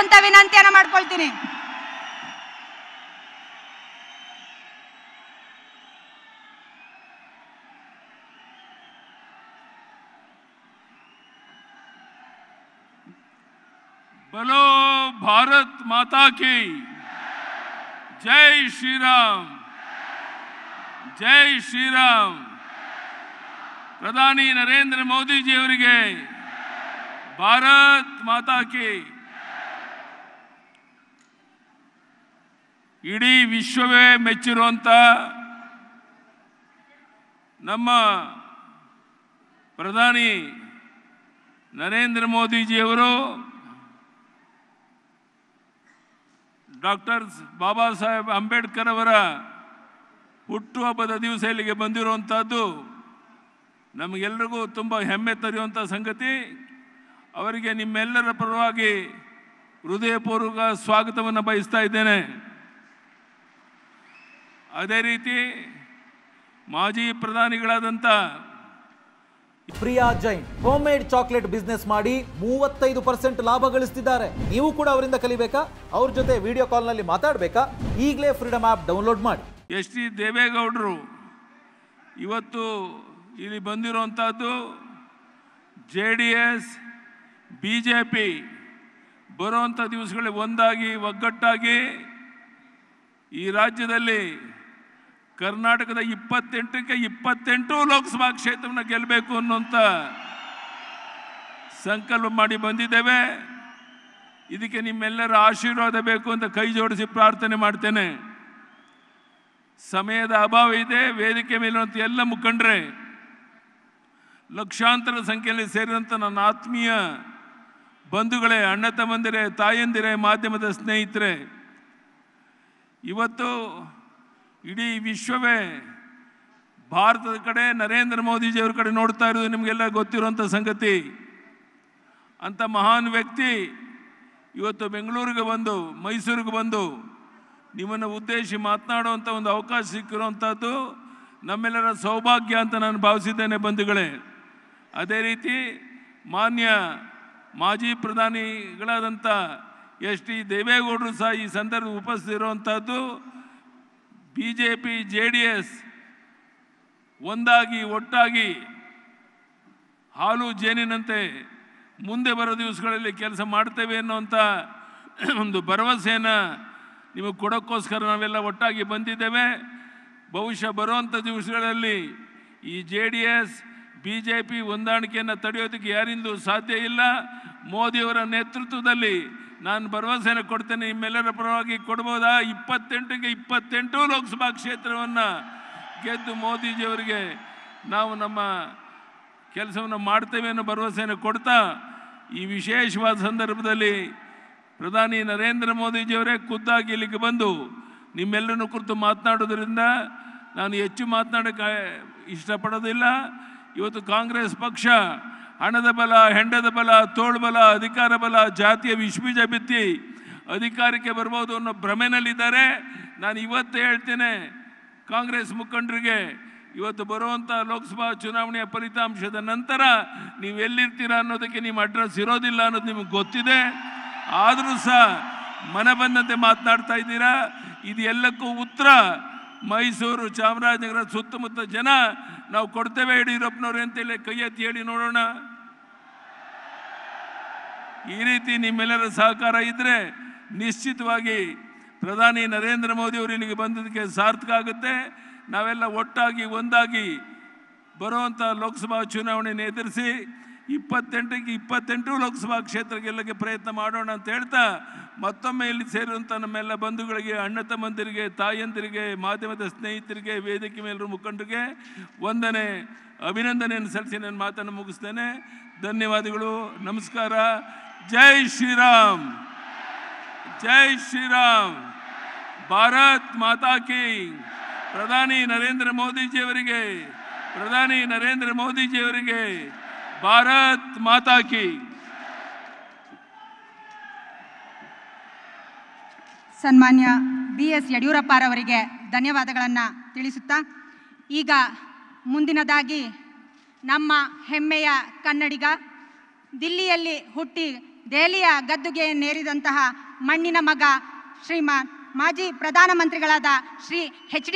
ಅಂತ ವಿನಂತಿಯನ್ನು ಮಾಡ್ಕೊಳ್ತೀನಿ. बोलो भारत माता की जय श्री राम, जय श्री राम. ಪ್ರಧಾನಿ ನರೇಂದ್ರ ಮೋದಿಜಿ ಅವರಿಗೆ ಭಾರತ್ ಮಾತಾ ಕಿ. ಇಡೀ ವಿಶ್ವವೇ ಮೆಚ್ಚಿರುವಂಥ ನಮ್ಮ ಪ್ರಧಾನಿ ನರೇಂದ್ರ ಮೋದಿಜಿಯವರು ಡಾಕ್ಟರ್ ಬಾಬಾ ಸಾಹೇಬ್ ಅಂಬೇಡ್ಕರ್ ಅವರ ಹುಟ್ಟುಹಬ್ಬದ ದಿವಸ ಇಲ್ಲಿಗೆ ಬಂದಿರುವಂಥದ್ದು ನಮಗೆಲ್ಲರಿಗೂ ತುಂಬ ಹೆಮ್ಮೆ ತರುವಂಥ ಸಂಗತಿ. ಅವರಿಗೆ ನಿಮ್ಮೆಲ್ಲರ ಪರವಾಗಿ ಹೃದಯಪೂರ್ವಕ ಸ್ವಾಗತವನ್ನು ಬಯಸ್ತಾ ಇದ್ದೇನೆ. ಅದೇ ರೀತಿ ಮಾಜಿ ಪ್ರಧಾನಿಗಳಾದಂಥ Priya Jain home made chocolate business ಮಾಡಿ 35% ಲಾಭ ಗಳಿಸ್ತಿದ್ದಾರೆ. ನೀವು ಕೂಡ ಅವರಿಂದ ಕಲಿಬೇಕಾ? ಅವ್ರ ಜೊತೆ ವಿಡಿಯೋ ಕಾಲ್ನಲ್ಲಿ ಮಾತಾಡಬೇಕಾ? ಈಗಲೇ ಫ್ರೀಡಮ್ ಆ್ಯಪ್ ಡೌನ್ಲೋಡ್ ಮಾಡಿ. ಎಚ್ ಡಿ ದೇವೇಗೌಡರು ಇವತ್ತು ಇಲ್ಲಿ ಬಂದಿರುವಂಥದ್ದು JDS BJP ಬರುವಂಥ ದಿವಸಗಳಲ್ಲಿ ಒಂದಾಗಿ ಒಗ್ಗಟ್ಟಾಗಿ ಈ ರಾಜ್ಯದಲ್ಲಿ ಕರ್ನಾಟಕದ 28ಕ್ಕೆ 28 ಲೋಕಸಭಾ ಕ್ಷೇತ್ರವನ್ನು ಗೆಲ್ಲಬೇಕು ಅನ್ನುವಂಥ ಸಂಕಲ್ಪ ಮಾಡಿ ಬಂದಿದ್ದೇವೆ. ಇದಕ್ಕೆ ನಿಮ್ಮೆಲ್ಲರ ಆಶೀರ್ವಾದ ಬೇಕು ಅಂತ ಕೈ ಜೋಡಿಸಿ ಪ್ರಾರ್ಥನೆ ಮಾಡ್ತೇನೆ. ಸಮಯದ ಅಭಾವ ಇದೆ. ವೇದಿಕೆ ಮೇಲಿರುವಂಥ ಎಲ್ಲ ಮುಖಂಡರೇ, ಲಕ್ಷಾಂತರ ಸಂಖ್ಯೆಯಲ್ಲಿ ಸೇರಿದಂಥ ನನ್ನ ಆತ್ಮೀಯ ಬಂಧುಗಳೇ, ಅಣ್ಣ ತಮ್ಮಂದಿರೇ, ತಾಯಂದಿರೇ, ಮಾಧ್ಯಮದ ಸ್ನೇಹಿತರೆ, ಇವತ್ತು ಇಡೀ ವಿಶ್ವವೇ ಭಾರತದ ಕಡೆ, ನರೇಂದ್ರ ಮೋದಿಜಿಯವ್ರ ಕಡೆ ನೋಡ್ತಾ ಇರೋದು ನಿಮಗೆಲ್ಲ ಗೊತ್ತಿರುವಂಥ ಸಂಗತಿ. ಅಂಥ ಮಹಾನ್ ವ್ಯಕ್ತಿ ಇವತ್ತು ಬೆಂಗಳೂರಿಗೆ ಬಂದು, ಮೈಸೂರಿಗೆ ಬಂದು ನಿಮ್ಮನ್ನು ಉದ್ದೇಶಿಸಿ ಮಾತನಾಡುವಂಥ ಒಂದು ಅವಕಾಶ ಸಿಕ್ಕಿರುವಂಥದ್ದು ನಮ್ಮೆಲ್ಲರ ಸೌಭಾಗ್ಯ ಅಂತ ನಾನು ಭಾವಿಸಿದ್ದೇನೆ ಬಂಧುಗಳೇ. ಅದೇ ರೀತಿ ಮಾನ್ಯ ಮಾಜಿ ಪ್ರಧಾನಿಗಳಾದಂಥ ಎಚ್ ಡಿ ದೇವೇಗೌಡರು ಸಹ ಈ ಸಂದರ್ಭ ಉಪಸ್ಥಿತಿರುವಂಥದ್ದು. BJP JDS ಒಂದಾಗಿ ಒಟ್ಟಾಗಿ ಹಾಲು ಜೇನಿನಂತೆ ಮುಂದೆ ಬರೋ ದಿವಸಗಳಲ್ಲಿ ಕೆಲಸ ಮಾಡ್ತೇವೆ ಅನ್ನುವಂಥ ಒಂದು ಭರವಸೆಯನ್ನು ನಿಮಗೆ ಕೊಡೋಕ್ಕೋಸ್ಕರ ನಾವೆಲ್ಲ ಒಟ್ಟಾಗಿ ಬಂದಿದ್ದೇವೆ. ಬಹುಶಃ ಬರುವಂಥ ದಿವಸಗಳಲ್ಲಿ ಈ JDS BJP ಹೊಂದಾಣಿಕೆಯನ್ನು ತಡೆಯೋದಕ್ಕೆ ಯಾರಿಂದೂ ಸಾಧ್ಯ ಇಲ್ಲ. ಮೋದಿಯವರ ನೇತೃತ್ವದಲ್ಲಿ ನಾನು ಭರವಸೆಯನ್ನು ಕೊಡ್ತೇನೆ. ನಿಮ್ಮೆಲ್ಲರ ಪರವಾಗಿ ಕೊಡ್ಬೋದಾ? 28ಕ್ಕೆ 28 ಲೋಕಸಭಾ ಕ್ಷೇತ್ರವನ್ನು ಗೆದ್ದು ಮೋದಿಜಿಯವರಿಗೆ ನಾವು ನಮ್ಮ ಕೆಲಸವನ್ನು ಮಾಡ್ತೇವೆ ಅನ್ನೋ ಭರವಸೆಯನ್ನು ಕೊಡ್ತಾ, ಈ ವಿಶೇಷವಾದ ಸಂದರ್ಭದಲ್ಲಿ ಪ್ರಧಾನಿ ನರೇಂದ್ರ ಮೋದಿಜಿಯವರೇ ಖುದ್ದಾಗಿ ಇಲ್ಲಿಗೆ ಬಂದು ನಿಮ್ಮೆಲ್ಲರನ್ನು ಕುರಿತು ಮಾತನಾಡೋದ್ರಿಂದ ನಾನು ಹೆಚ್ಚು ಮಾತನಾಡೋಕ್ಕೆ ಇಷ್ಟಪಡೋದಿಲ್ಲ. ಇವತ್ತು ಕಾಂಗ್ರೆಸ್ ಪಕ್ಷ ಹಣದ ಬಲ, ಹೆಂಡದ ಬಲ, ತೋಳ್ಬಲ, ಅಧಿಕಾರ ಬಲ, ಜಾತಿಯ ವಿಷಬೀಜ ಬಿತ್ತಿ ಅಧಿಕಾರಕ್ಕೆ ಬರ್ಬೋದು ಅನ್ನೋ ಭ್ರಮೆನಲ್ಲಿದ್ದಾರೆ. ನಾನು ಇವತ್ತೇ ಹೇಳ್ತೇನೆ ಕಾಂಗ್ರೆಸ್ ಮುಖಂಡರಿಗೆ, ಇವತ್ತು ಬರುವಂಥ ಲೋಕಸಭಾ ಚುನಾವಣೆಯ ಫಲಿತಾಂಶದ ನಂತರ ನೀವು ಎಲ್ಲಿರ್ತೀರಾ ಅನ್ನೋದಕ್ಕೆ ನಿಮ್ಮ ಅಡ್ರೆಸ್ ಇರೋದಿಲ್ಲ ಅನ್ನೋದು ನಿಮಗೆ ಗೊತ್ತಿದೆ. ಆದರೂ ಸಹ ಮನ ಬಂದಂತೆ ಮಾತನಾಡ್ತಾ ಇದ್ದೀರಾ. ಇದು ಎಲ್ಲಕ್ಕೂ ಉತ್ತರ ಮೈಸೂರು, ಚಾಮರಾಜನಗರ ಸುತ್ತಮುತ್ತ ಜನ ನಾವು ಕೊಡ್ತೇವೆ ಯಡಿಯೂರಪ್ಪನವ್ರು ಅಂತೇಳಿ ಕೈ ಎತ್ತಿ ಹೇಳಿ ನೋಡೋಣ. ಈ ರೀತಿ ನಿಮ್ಮೆಲ್ಲರ ಸಹಕಾರ ಇದ್ದರೆ ನಿಶ್ಚಿತವಾಗಿ ಪ್ರಧಾನಿ ನರೇಂದ್ರ ಮೋದಿಯವರು ಇಲ್ಲಿಗೆ ಬಂದದಕ್ಕೆ ಸಾರ್ಥಕ ಆಗುತ್ತೆ. ನಾವೆಲ್ಲ ಒಟ್ಟಾಗಿ ಒಂದಾಗಿ ಬರುವಂಥ ಲೋಕಸಭಾ ಚುನಾವಣೆಯನ್ನು ಎದುರಿಸಿ 28ಕ್ಕೆ 28 ಲೋಕಸಭಾ ಕ್ಷೇತ್ರ ಗೆಲ್ಲಕ್ಕೆ ಪ್ರಯತ್ನ ಮಾಡೋಣ ಅಂತ ಹೇಳ್ತಾ, ಮತ್ತೊಮ್ಮೆ ಇಲ್ಲಿ ಸೇರುವಂಥ ನಮ್ಮೆಲ್ಲ ಬಂಧುಗಳಿಗೆ, ಅಣ್ಣ ತಮ್ಮಂದಿರಿಗೆ, ತಾಯಂದಿರಿಗೆ, ಮಾಧ್ಯಮದ ಸ್ನೇಹಿತರಿಗೆ, ವೇದಿಕೆ ಮೇಲಿರುವ ಮುಖಂಡರಿಗೆ ವಂದನೆ, ಅಭಿನಂದನೆಯನ್ನು ಸಲ್ಲಿಸಿ ನನ್ನ ಮಾತನ್ನು ಮುಗಿಸ್ತೇನೆ. ಧನ್ಯವಾದಗಳು. ನಮಸ್ಕಾರ. ಜೈ ಶ್ರೀರಾಮ್, ಜೈ ಶ್ರೀರಾಮ್. ಭಾರತ್ ಮಾತಾ ಕಿ. ಪ್ರಧಾನಿ ನರೇಂದ್ರ ಮೋದಿಜಿಯವರಿಗೆ, ಪ್ರಧಾನಿ ನರೇಂದ್ರ ಮೋದಿಜಿಯವರಿಗೆ ಭಾರತ್ ಮಾತಾ ಕಿ. ಸನ್ಮಾನ್ಯ BS ಯಡಿಯೂರಪ್ಪರವರಿಗೆ ಧನ್ಯವಾದಗಳನ್ನು ತಿಳಿಸುತ್ತಾ, ಈಗ ಮುಂದಿನದಾಗಿ ನಮ್ಮ ಹೆಮ್ಮೆಯ ಕನ್ನಡಿಗ, ದಿಲ್ಲಿಯಲ್ಲಿ ಹುಟ್ಟಿ ದೆಹಲಿಯ ಗದ್ದುಗೆ ನೇರಿದಂತಹ ಮಣ್ಣಿನ ಮಗ ಶ್ರೀಮಾನ್ ಮಾಜಿ ಪ್ರಧಾನಮಂತ್ರಿಗಳಾದ ಶ್ರೀ HD